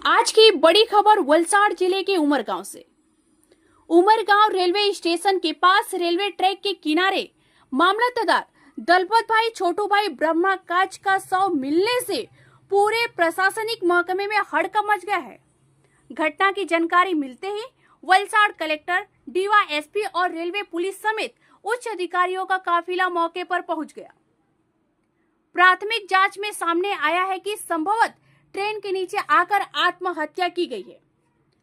आज की बड़ी खबर वलसाड़ जिले के उमरगांव से। उमरगांव रेलवे स्टेशन के पास रेलवे ट्रैक के किनारे मामलतदार दलपत भाई छोटू भाई ब्रह्मा काच का शव मिलने से पूरे प्रशासनिक महकमे में हड़कंप मच गया है। घटना की जानकारी मिलते ही वलसाड़ कलेक्टर, डीवाईएसपी और रेलवे पुलिस समेत उच्च अधिकारियों का काफिला मौके पर पहुंच गया। प्राथमिक जांच में सामने आया है कि संभवतः ट्रेन के नीचे आकर आत्महत्या की गई है,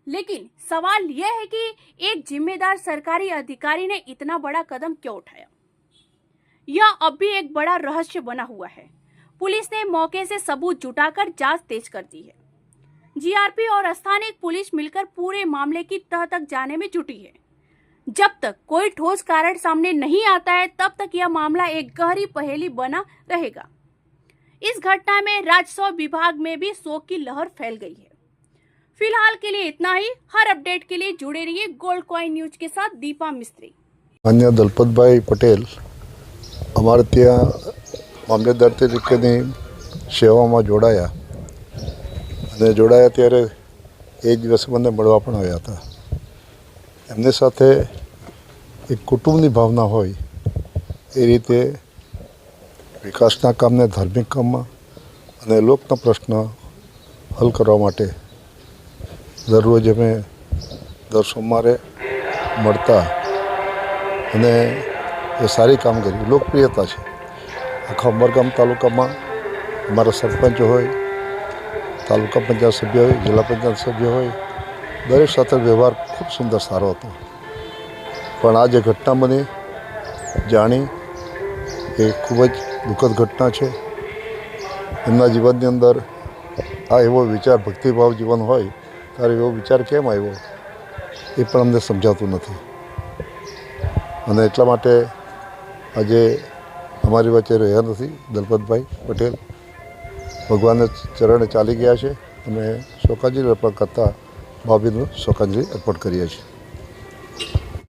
लेकिन सवाल यह है कि एक जिम्मेदार सरकारी अधिकारी ने इतना बड़ा कदम क्यों उठाया। यह अब भी एक बड़ा रहस्य बना हुआ है। पुलिस ने मौके से सबूत जुटाकर जांच तेज कर दी है। जीआरपी और स्थानीय पुलिस मिलकर पूरे मामले की तह तक जाने में जुटी है। जब तक कोई ठोस कारण सामने नहीं आता है, तब तक यह मामला एक गहरी पहेली बना रहेगा। इस घटना में राजस्व विभाग में भी शोक की लहर फैल गई है। फिलहाल के लिए इतना ही। हर अपडेट के लिए जुड़े रहिए गोल्ड कॉइन न्यूज के साथ। दीपा मिस्त्री। अन्य दलपत भाई पटेल અમારે ત્યાં મામલેદાર તરીકેની સેવામાં જોડાયા અને જોડાયા ત્યારે એ જ દિવસે મને મળવા પણ આવ્યા હતા। એમની સાથે એક કુટુંબની ભાવના હોય એ રીતે વિકાસના કામને ધાર્મિક કામમાં અને લોકના પ્રશ્ન હલ કરવા માટે દરરોજ અમે દર સોમવારે મળતા અને એ સારી કામગીરી લોકપ્રિયતા છે। આખા ઉમરગામ તાલુકામાં અમારા સરપંચ હોય, તાલુકા પંચાયત સભ્ય હોય, જિલ્લા પંચાયત સભ્ય હોય, દરેક સાથે વ્યવહાર ખૂબ સુંદર સારો હતો। પણ આ જે ઘટના બની જાણી એ ખૂબ જ દુઃખદ ઘટના છે। એમના જીવનની અંદર આ એવો વિચાર, ભક્તિભાવ જીવન હોય ત્યારે એવો વિચાર કેમ આવ્યો એ પણ અમને સમજાતું નથી। અને એટલા માટે આજે અમારી વચ્ચે રહ્યા નથી દલપતભાઈ પટેલ। ભગવાનના ચરણે ચાલી ગયા છે। અમે શોકાંજલિ અર્પણ કરતાં ભાવભીનું શોકાંજલિ અર્પણ કરીએ છીએ।